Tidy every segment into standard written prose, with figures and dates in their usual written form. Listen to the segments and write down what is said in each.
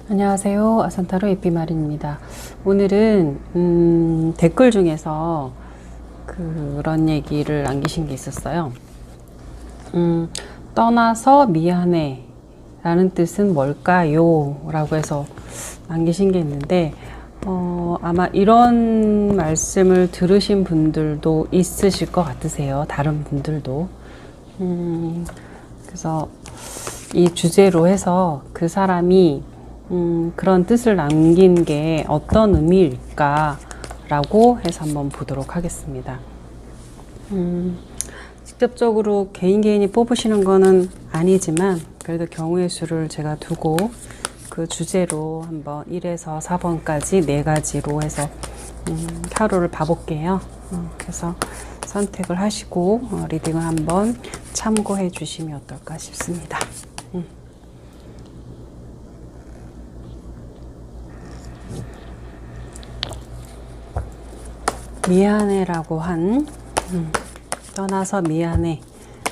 안녕하세요. 아산타로 에피마린입니다. 오늘은 댓글 중에서 그런 얘기를 남기신 게 있었어요. 떠나서 미안해 라는 뜻은 뭘까요? 라고 해서 남기신 게 있는데 아마 이런 말씀을 들으신 분들도 있으실 것 같으세요. 다른 분들도. 그래서 이 주제로 해서 그 사람이 그런 뜻을 남긴 게 어떤 의미일까 라고 해서 한번 보도록 하겠습니다. 직접적으로 개인이 뽑으시는 거는 아니지만 그래도 경우의 수를 제가 두고 그 주제로 한번 1에서 4번까지 4가지로 해서 타로를 봐볼게요. 그래서 선택을 하시고 리딩을 한번 참고해 주시면 어떨까 싶습니다. 미안해라고 한 떠나서 미안해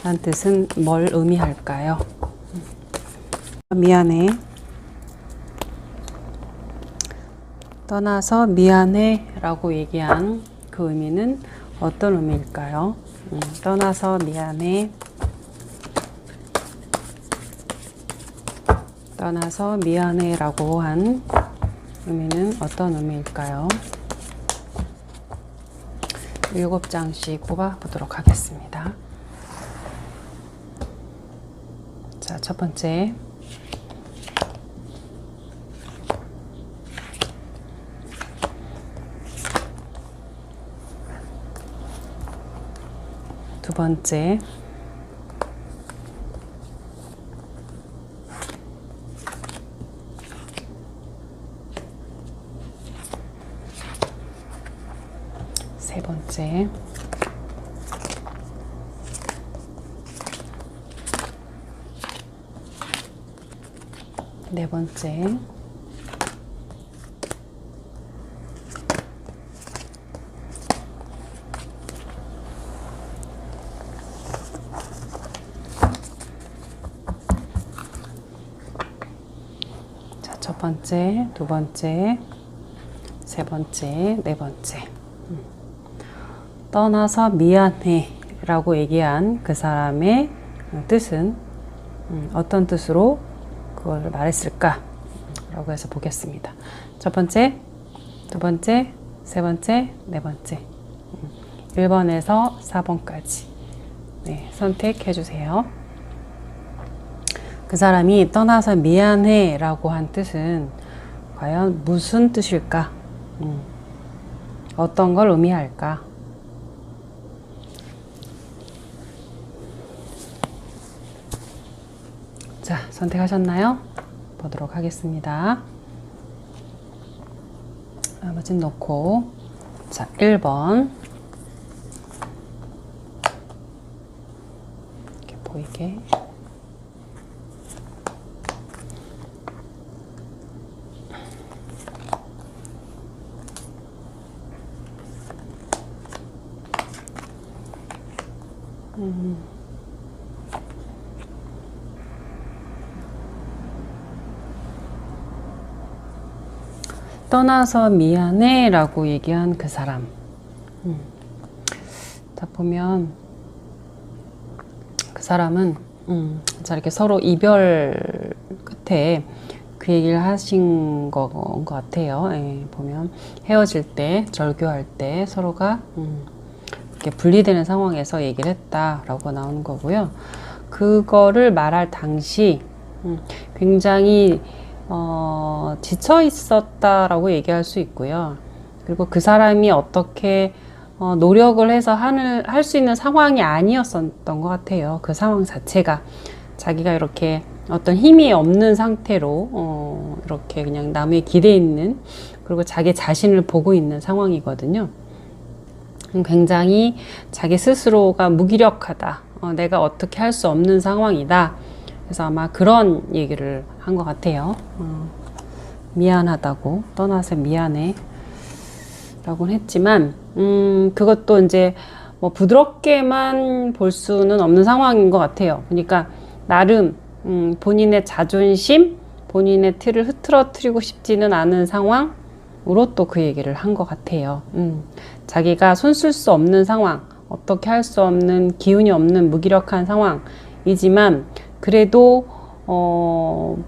라는 뜻은 뭘 의미할까요? 미안해, 떠나서 미안해 라고 얘기한 그 의미는 어떤 의미일까요? 떠나서 미안해, 떠나서 미안해 라고 한 의미는 어떤 의미일까요? 7장씩 뽑아보도록 하겠습니다. 자, 첫 번째. 두 번째. 세 번째. 네 번째. 자, 첫 번째, 두 번째, 세 번째, 네 번째. 떠나서 미안해 라고 얘기한 그 사람의 뜻은 어떤 뜻으로 그걸 말했을까 라고 해서 보겠습니다. 첫 번째, 두 번째, 세 번째, 네 번째. 1번에서 4번까지 네, 선택해 주세요. 그 사람이 떠나서 미안해 라고 한 뜻은 과연 무슨 뜻일까? 어떤 걸 의미할까? 자, 선택하셨나요? 보도록 하겠습니다. 나머지는 놓고, 자, 1번. 이렇게 보이게. 떠나서 미안해 라고 얘기한 그 사람. 자, 보면 그 사람은 자, 이렇게 서로 이별 끝에 그 얘기를 하신 것 같아요. 예, 보면 헤어질 때, 절교할 때 서로가 이렇게 분리되는 상황에서 얘기를 했다라고 나오는 거고요. 그거를 말할 당시 굉장히 지쳐 있었다라고 얘기할 수 있고요. 그리고 그 사람이 어떻게 노력을 해서 할 수 있는 상황이 아니었었던 것 같아요. 그 상황 자체가 자기가 이렇게 어떤 힘이 없는 상태로 이렇게 그냥 남의 길에 있는, 그리고 자기 자신을 보고 있는 상황이거든요. 굉장히 자기 스스로가 무기력하다. 내가 어떻게 할 수 없는 상황이다. 그래서 아마 그런 얘기를 한 것 같아요. 미안하다고, 떠나서 미안해 라고는 했지만 그것도 이제 뭐 부드럽게만 볼 수는 없는 상황인 것 같아요. 그러니까 나름 본인의 자존심, 본인의 틀을 흐트러뜨리고 싶지는 않은 상황으로 또 그 얘기를 한 것 같아요. 자기가 손 쓸 수 없는 상황, 어떻게 할 수 없는, 기운이 없는 무기력한 상황이지만 그래도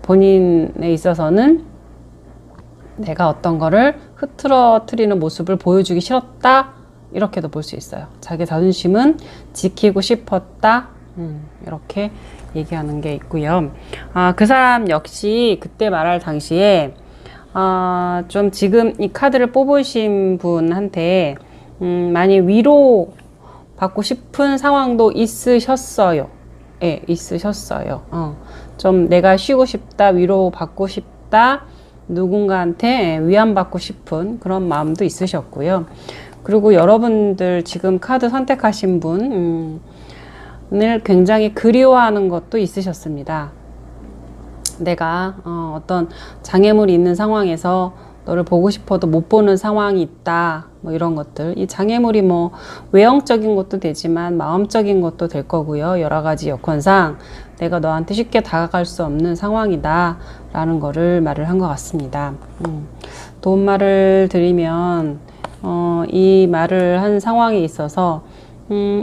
본인에 있어서는 내가 어떤 거를 흐트러뜨리는 모습을 보여주기 싫었다, 이렇게도 볼 수 있어요. 자기 자존심은 지키고 싶었다, 이렇게 얘기하는 게 있고요. 그 사람 역시 그때 말할 당시에 좀 지금 이 카드를 뽑으신 분한테 많이 위로 받고 싶은 상황도 있으셨어요. 예, 있으셨어요. 좀 내가 쉬고 싶다, 위로 받고 싶다, 누군가한테 위안받고 싶은 그런 마음도 있으셨고요. 그리고 여러분들 지금 카드 선택하신 분을 굉장히 그리워하는 것도 있으셨습니다. 내가 어떤 장애물이 있는 상황에서 너를 보고 싶어도 못 보는 상황이 있다, 뭐 이런 것들. 이 장애물이 뭐 외형적인 것도 되지만 마음적인 것도 될 거고요. 여러 가지 여건상 내가 너한테 쉽게 다가갈 수 없는 상황이다 라는 거를 말을 한 것 같습니다. 도움말을 드리면 이 말을 한 상황에 있어서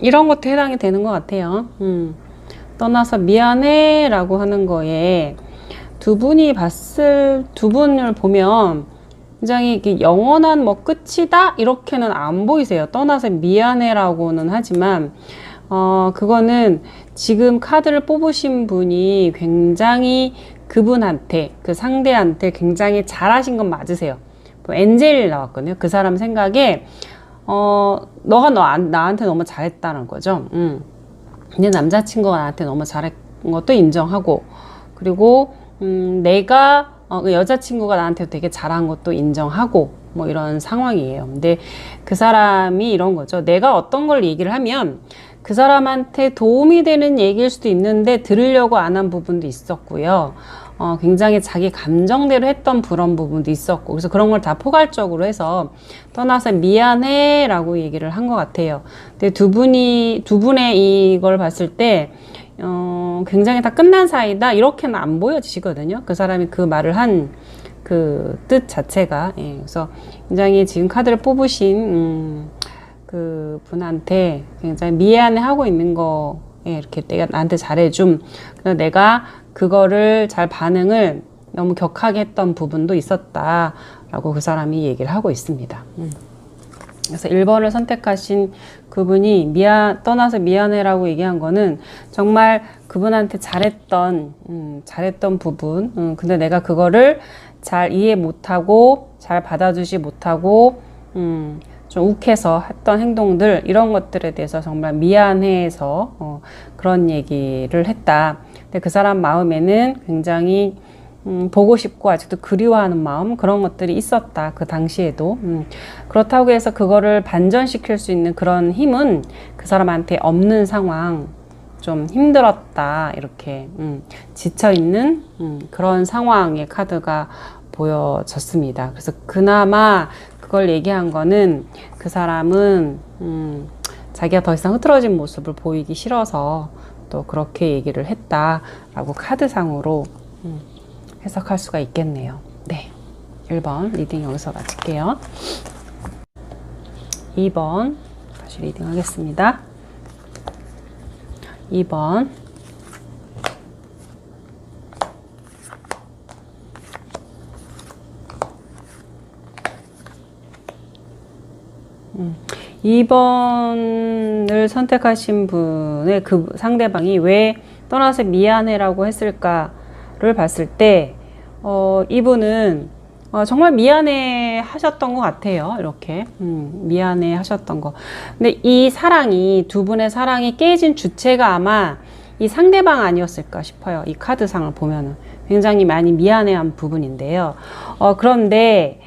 이런 것도 해당이 되는 것 같아요. 떠나서 미안해 라고 하는 거에 두 분을 보면 굉장히 이렇게 영원한 뭐 끝이다 이렇게는 안 보이세요. 떠나서 미안해라고는 하지만 그거는 지금 카드를 뽑으신 분이 굉장히 그분한테, 그 상대한테 굉장히 잘하신 건 맞으세요. 엔젤 나왔거든요. 그 사람 생각에 너가 나한테 너무 잘했다는 거죠. 내 남자친구가 나한테 너무 잘한 것도 인정하고, 그리고 내가 그 여자친구가 나한테 되게 잘한 것도 인정하고, 뭐 이런 상황이에요. 근데 그 사람이 이런 거죠. 내가 어떤 걸 얘기를 하면 그 사람한테 도움이 되는 얘기일 수도 있는데 들으려고 안 한 부분도 있었고요. 굉장히 자기 감정대로 했던 그런 부분도 있었고, 그래서 그런 걸 다 포괄적으로 해서 떠나서 미안해 라고 얘기를 한 것 같아요. 근데 두 분의 이걸 봤을 때 굉장히 다 끝난 사이다 이렇게는 안 보여지거든요. 그 사람이 그 말을 한 그 뜻 자체가. 예, 그래서 굉장히 지금 카드를 뽑으신 그 분한테 굉장히 미안해 하고 있는 거, 예, 이렇게 내가 나한테 잘해줌, 그래서 내가 그거를 잘 반응을 너무 격하게 했던 부분도 있었다 라고 그 사람이 얘기를 하고 있습니다. 그래서 1번을 선택하신 그분이 떠나서 미안해라고 얘기한 거는 정말 그분한테 잘했던 부분, 근데 내가 그거를 잘 이해 못하고 잘 받아주지 못하고 좀 욱해서 했던 행동들, 이런 것들에 대해서 정말 미안해서 그런 얘기를 했다. 근데 그 사람 마음에는 굉장히 보고 싶고 아직도 그리워하는 마음, 그런 것들이 있었다. 그 당시에도. 그렇다고 해서 그거를 반전시킬 수 있는 그런 힘은 그 사람한테 없는 상황, 좀 힘들었다, 이렇게 지쳐있는 그런 상황의 카드가 보여졌습니다. 그래서 그나마 그걸 얘기한 거는 그 사람은 자기가 더 이상 흐트러진 모습을 보이기 싫어서 또 그렇게 얘기를 했다라고 카드상으로 해석할 수가 있겠네요. 네, 1번 리딩 여기서 마칠게요. 2번 다시 리딩 하겠습니다. 2번 2번을 선택하신 분의 그 상대방이 왜 떠나서 미안해라고 했을까를 봤을 때 이분은 정말 미안해 하셨던 것 같아요. 이렇게 미안해 하셨던 거. 근데 이 사랑이, 두 분의 사랑이 깨진 주체가 아마 이 상대방 아니었을까 싶어요. 이 카드상을 보면은 굉장히 많이 미안해한 부분인데요. 그런데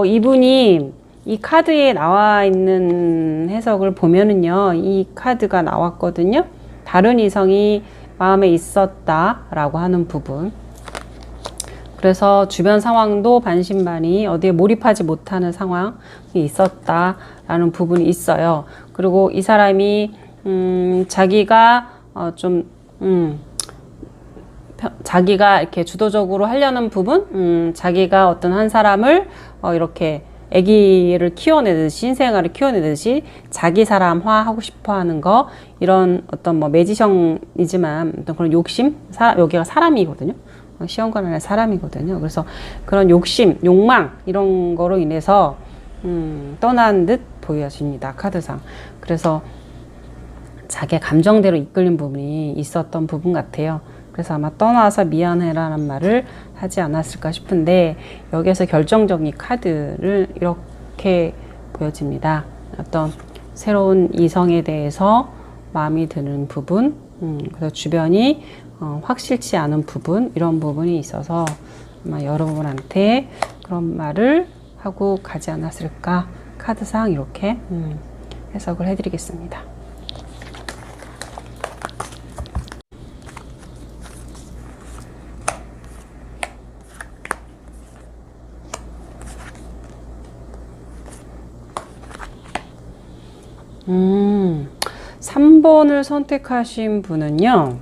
이분이 이 카드에 나와 있는 해석을 보면은요, 이 카드가 나왔거든요. 다른 이성이 마음에 있었다라고 하는 부분. 그래서 주변 상황도 반신반의, 어디에 몰입하지 못하는 상황이 있었다라는 부분이 있어요. 그리고 이 사람이 자기가 좀 자기가 이렇게 주도적으로 하려는 부분, 자기가 어떤 한 사람을 이렇게 아기를 키워내듯이, 신생아를 키워내듯이 자기 사람화 하고 싶어 하는 거, 이런 어떤 뭐 매지성이지만 어떤 그런 욕심, 여기가 사람이거든요. 시험관 안에 사람이거든요. 그래서 그런 욕심, 욕망, 이런 거로 인해서 떠난 듯 보여집니다. 카드상. 그래서 자기 감정대로 이끌린 부분이 있었던 부분 같아요. 그래서 아마 떠나서 미안해라는 말을 하지 않았을까 싶은데, 여기에서 결정적인 카드를 이렇게 보여집니다. 어떤 새로운 이성에 대해서 마음이 드는 부분, 그래서 주변이 확실치 않은 부분, 이런 부분이 있어서 아마 여러분한테 그런 말을 하고 가지 않았을까, 카드상 이렇게 해석을 해드리겠습니다. 3번을 선택하신 분은요,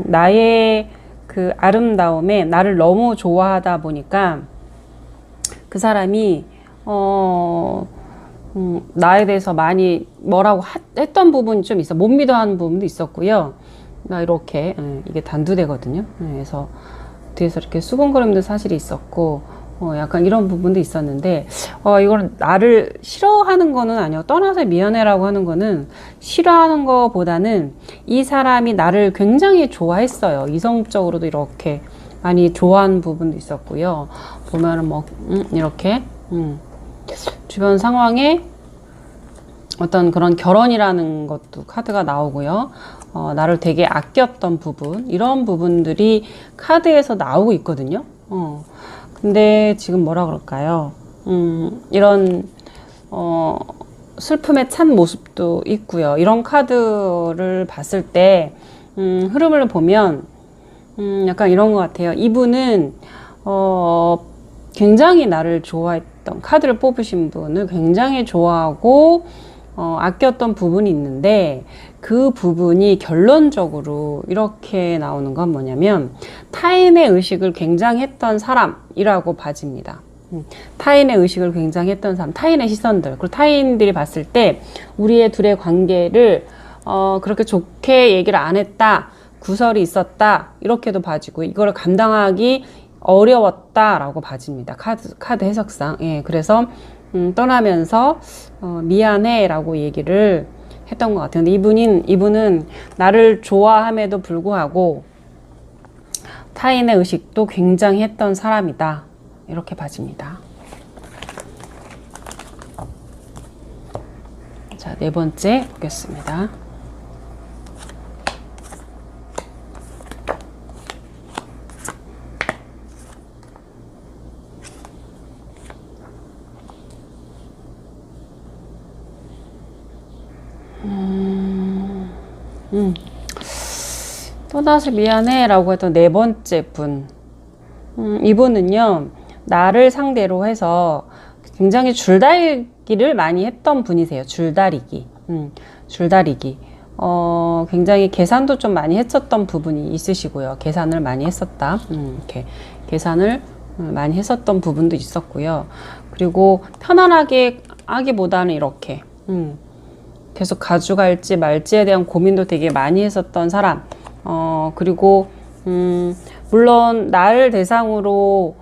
나의 그 아름다움에 나를 너무 좋아하다 보니까 그 사람이, 나에 대해서 많이 뭐라고 했던 부분이 좀 있어. 못 믿어 하는 부분도 있었고요. 나 이렇게, 이게 단두대거든요. 그래서 뒤에서 이렇게 수근거림도 사실이 있었고, 약간 이런 부분도 있었는데, 이거는 나를 싫어하는 거는 아니에요. 떠나서 미안해라고 하는 거는 싫어하는 거보다는 이 사람이 나를 굉장히 좋아했어요. 이성적으로도 이렇게 많이 좋아하는 부분도 있었고요. 보면은 뭐, 이렇게, 주변 상황에 어떤 그런 결혼이라는 것도 카드가 나오고요. 나를 되게 아꼈던 부분, 이런 부분들이 카드에서 나오고 있거든요. 근데 지금 뭐라 그럴까요? 이런, 슬픔에 찬 모습도 있고요. 이런 카드를 봤을 때, 흐름을 보면, 약간 이런 것 같아요. 이분은, 굉장히 나를 좋아했던, 카드를 뽑으신 분을 굉장히 좋아하고, 아꼈던 부분이 있는데, 그 부분이 결론적으로 이렇게 나오는 건 뭐냐면, 타인의 의식을 굉장히 했던 사람이라고 봐집니다. 타인의 의식을 굉장히 했던 사람, 타인의 시선들, 그리고 타인들이 봤을 때 우리의 둘의 관계를 그렇게 좋게 얘기를 안 했다, 구설이 있었다, 이렇게도 봐지고, 이거를 감당하기 어려웠다라고 봐집니다. 카드 해석상. 예, 그래서 떠나면서 미안해라고 얘기를 했던 것 같아요. 근데 이분은 나를 좋아함에도 불구하고 타인의 의식도 굉장히 했던 사람이다, 이렇게 봐집니다. 자, 네 번째 보겠습니다. 떠나서 미안해 라고 했던 네 번째 분, 이분은요, 나를 상대로 해서 굉장히 줄다리기를 많이 했던 분이세요. 줄다리기. 굉장히 계산도 좀 많이 했었던 부분이 있으시고요. 계산을 많이 했었다. 이렇게 계산을 많이 했었던 부분도 있었고요. 그리고 편안하게 하기보다는 이렇게, 계속 가져갈지 말지에 대한 고민도 되게 많이 했었던 사람. 그리고, 물론, 나를 대상으로,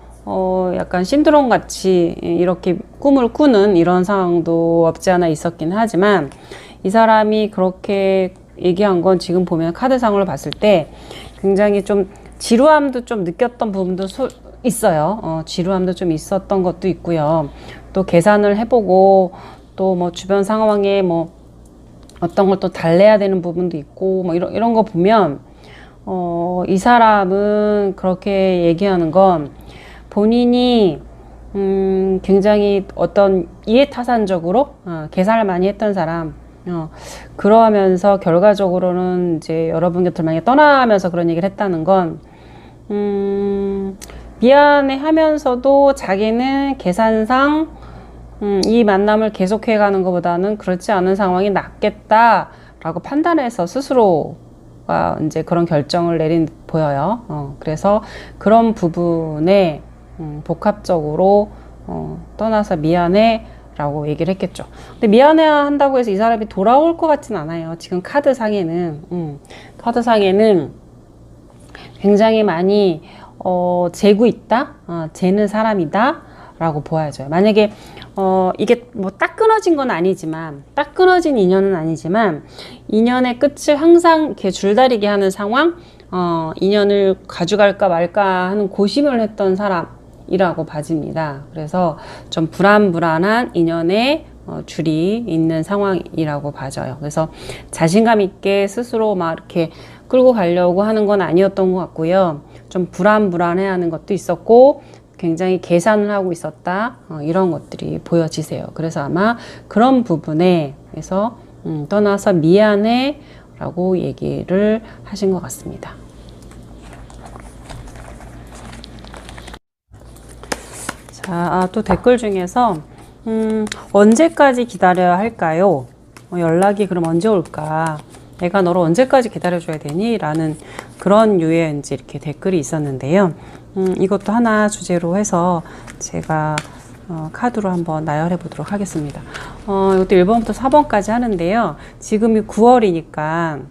약간 신드롬 같이 이렇게 꿈을 꾸는 이런 상황도 없지 않아 있었긴 하지만, 이 사람이 그렇게 얘기한 건 지금 보면 카드상으로 봤을 때 굉장히 좀 지루함도 좀 느꼈던 부분도 있어요. 지루함도 좀 있었던 것도 있고요. 또 계산을 해보고, 또 뭐 주변 상황에 뭐 어떤 걸 또 달래야 되는 부분도 있고, 뭐 이런 거 보면, 이 사람은 그렇게 얘기하는 건 본인이, 굉장히 어떤 이해타산적으로, 계산을 많이 했던 사람, 그러면서 결과적으로는 이제 여러분 곁을 많이 떠나면서 그런 얘기를 했다는 건, 미안해 하면서도 자기는 계산상, 이 만남을 계속해 가는 것보다는 그렇지 않은 상황이 낫겠다라고 판단해서 스스로가 서로가 이제 그런 결정을 내린 듯 보여요. 그래서 그런 부분에 복합적으로 떠나서 미안해 라고 얘기를 했겠죠. 근데 미안해 한다고 해서 이 사람이 돌아올 것 같진 않아요. 지금 카드상에는 굉장히 많이 재고 있다, 재는 사람이다 라고 보여져요. 만약에 이게 뭐 딱 끊어진 건 아니지만, 딱 끊어진 인연은 아니지만 인연의 끝을 항상 이렇게 줄다리기 하는 상황, 인연을 가져갈까 말까 하는 고심을 했던 사람이라고 봐집니다. 그래서 좀 불안불안한 인연의 줄이 있는 상황이라고 봐져요. 그래서 자신감 있게 스스로 막 이렇게 끌고 가려고 하는 건 아니었던 것 같고요. 좀 불안불안해하는 것도 있었고 굉장히 계산을 하고 있었다, 이런 것들이 보여지세요. 그래서 아마 그런 부분에서 떠나서 미안해 라고 얘기를 하신 것 같습니다. 자, 또 댓글 중에서 언제까지 기다려야 할까요? 연락이 그럼 언제 올까? 내가 너를 언제까지 기다려줘야 되니? 라는 그런 유의 이제 이렇게 댓글이 있었는데요. 이것도 하나 주제로 해서 제가 카드로 한번 나열해 보도록 하겠습니다. 이것도 1번부터 4번까지 하는데요. 지금이 9월이니까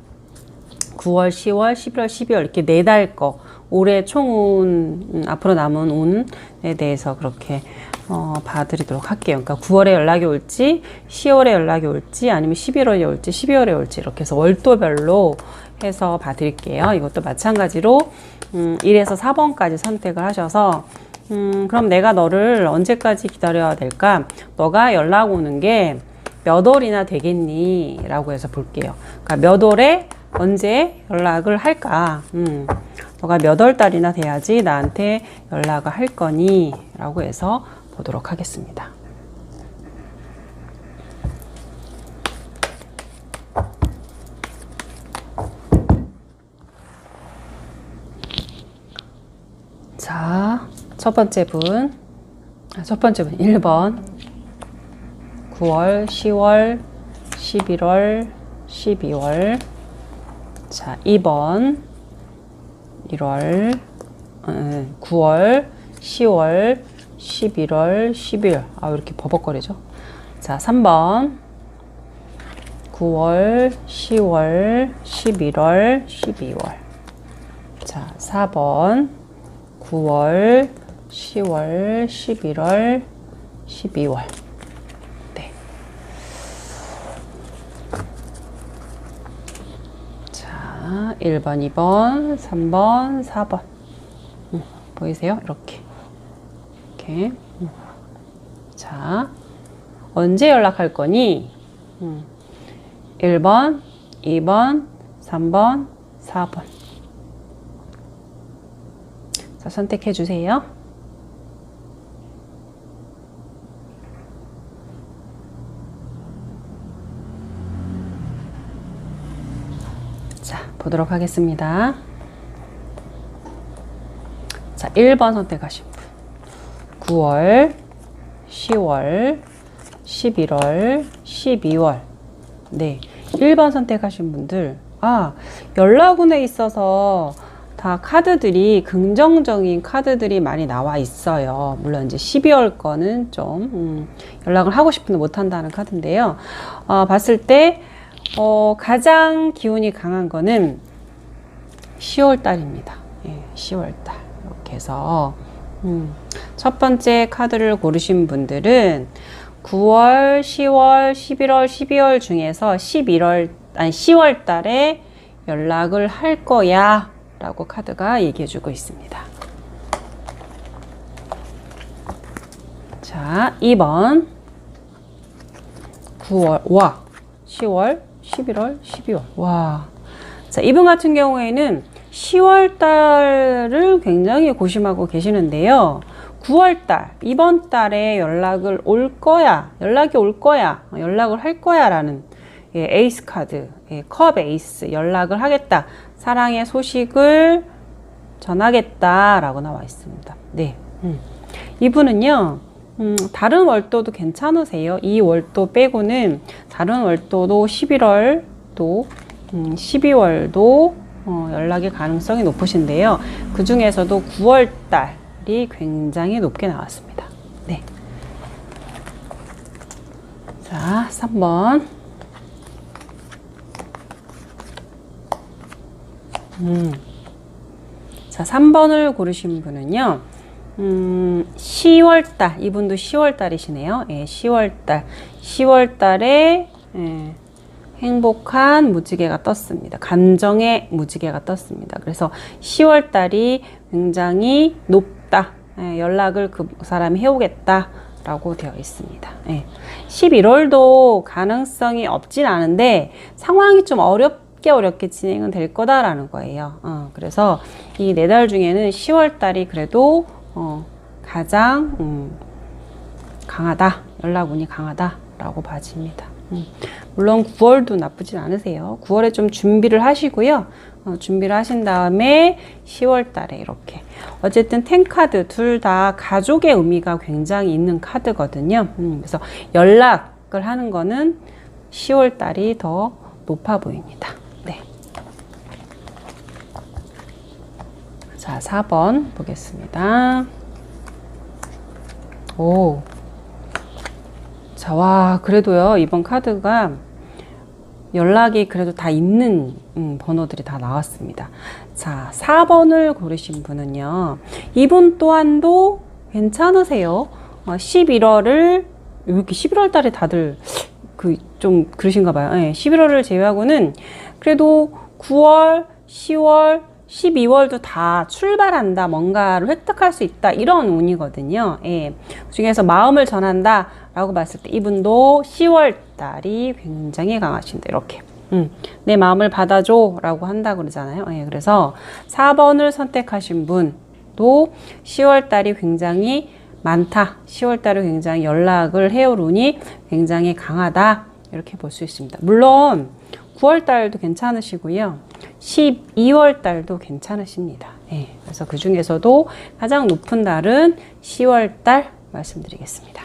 9월, 10월, 11월, 12월 이렇게 4달 거, 올해 총운, 앞으로 남은 운에 대해서 그렇게 봐드리도록 할게요. 그러니까 9월에 연락이 올지, 10월에 연락이 올지, 아니면 11월에 올지, 12월에 올지 이렇게 해서 월도별로 해서 봐드릴게요. 이것도 마찬가지로 1에서 4번까지 선택을 하셔서 그럼 내가 너를 언제까지 기다려야 될까? 너가 연락 오는 게 몇 월이나 되겠니? 라고 해서 볼게요. 그러니까 몇 월에 언제 연락을 할까? 너가 몇 월 달이나 돼야지 나한테 연락을 할 거니? 라고 해서 보도록 하겠습니다. 자, 첫 번째 분 1번 9월, 10월, 11월, 12월. 자, 2번 1월, 9월, 10월, 11월, 12월. 아, 왜 이렇게 버벅거리죠? 자, 3번 9월, 10월, 11월, 12월. 자, 4번 9월, 10월, 11월, 12월. 네. 자, 1번, 2번, 3번, 4번. 보이세요? 이렇게. 이렇게. 자, 언제 연락할 거니? 1번, 2번, 3번, 4번. 자, 선택해 주세요. 자, 보도록 하겠습니다. 자, 1번 선택하신 분. 9월, 10월, 11월, 12월. 네. 1번 선택하신 분들. 연락운에 있어서 다 카드들이 긍정적인 카드들이 많이 나와 있어요. 물론 이제 12월 거는 좀 연락을 하고 싶은데 못한다는 카드인데요. 봤을 때 가장 기운이 강한 거는 10월 달입니다. 예, 10월 달 이렇게 해서 첫 번째 카드를 고르신 분들은 9월, 10월, 11월, 12월 중에서 10월 달에 연락을 할 거야 라고 카드가 얘기해주고 있습니다. 자, 2번 9월, 10월, 11월, 12월. 와. 자, 이분 같은 경우에는 10월 달을 굉장히 고심하고 계시는데요. 9월 달, 이번 달에 연락이 올 거야 연락을 할 거야 라는 에이스 카드, 컵 에이스, 연락을 하겠다, 사랑의 소식을 전하겠다 라고 나와 있습니다. 네. 이분은요, 다른 월도도 괜찮으세요. 이 월도 빼고는 다른 월도도 11월도 12월도 연락의 가능성이 높으신데요. 그 중에서도 9월 달이 굉장히 높게 나왔습니다. 네. 자, 3번. 자, 3번을 고르신 분은요. 10월달, 이분도 10월달이시네요. 예, 10월달. 10월달에 행복한 무지개가 떴습니다. 감정의 무지개가 떴습니다. 그래서 10월달이 굉장히 높다. 예, 연락을 그 사람이 해오겠다. 라고 되어 있습니다. 예. 11월도 가능성이 없진 않은데 상황이 좀 어렵게 진행은 될 거다라는 거예요. 그래서 이 4달 중에는 10월달이 그래도 가장 강하다. 연락운이 강하다라고 봐집니다. 물론 9월도 나쁘진 않으세요. 9월에 좀 준비를 하시고요. 준비를 하신 다음에 10월 달에 이렇게. 어쨌든 10카드 둘 다 가족의 의미가 굉장히 있는 카드거든요. 그래서 연락을 하는 거는 10월 달이 더 높아 보입니다. 네. 자, 4번 보겠습니다. 오. 자, 와, 그래도요, 이번 카드가 연락이 그래도 다 있는 번호들이 다 나왔습니다. 자, 4번을 고르신 분은요, 이분 또한도 괜찮으세요. 11월을, 이렇게 11월 달에 다들 좀 그러신가 봐요. 네, 11월을 제외하고는 그래도 9월, 10월, 12월도 다 출발한다, 뭔가를 획득할 수 있다, 이런 운이거든요. 예. 그 중에서 마음을 전한다 라고 봤을 때 이분도 10월 달이 굉장히 강하신다. 이렇게 내 마음을 받아줘 라고 한다 그러잖아요. 예. 그래서 4번을 선택하신 분도 10월 달이 굉장히 많다, 10월 달에 굉장히 연락을 해올 운이 굉장히 강하다, 이렇게 볼 수 있습니다. 물론 9월 달도 괜찮으시고요. 12월 달도 괜찮으십니다. 예, 그래서 그 중에서도 가장 높은 달은 10월 달 말씀드리겠습니다.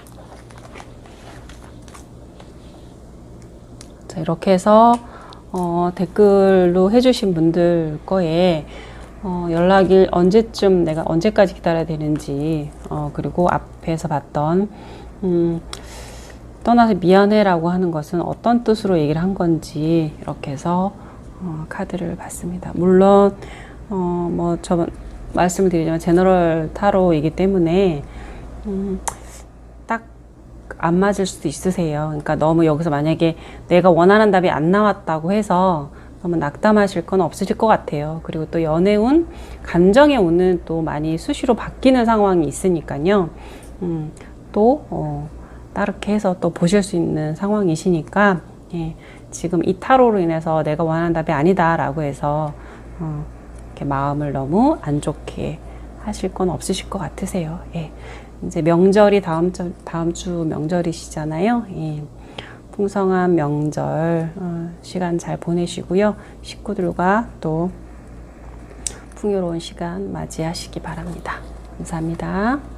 자, 이렇게 해서 댓글로 해주신 분들 거에 연락이 언제쯤, 내가 언제까지 기다려야 되는지, 그리고 앞에서 봤던 떠나서 미안해라고 하는 것은 어떤 뜻으로 얘기를 한 건지, 이렇게 해서 카드를 봤습니다. 물론 뭐 저번 말씀을 드리자면 제너럴 타로이기 때문에 딱 안 맞을 수도 있으세요. 그러니까 너무 여기서 만약에 내가 원하는 답이 안 나왔다고 해서 너무 낙담하실 건 없으실 것 같아요. 그리고 또 연애운, 감정의 운은 또 많이 수시로 바뀌는 상황이 있으니까요. 또 따르게 해서 또 보실 수 있는 상황이시니까, 예, 지금 이 타로로 인해서 내가 원하는 답이 아니다 라고 해서 이렇게 마음을 너무 안 좋게 하실 건 없으실 것 같으세요. 예. 이제 명절이 다음 주 명절이시잖아요. 예. 풍성한 명절 시간 잘 보내시고요. 식구들과 또 풍요로운 시간 맞이하시기 바랍니다. 감사합니다.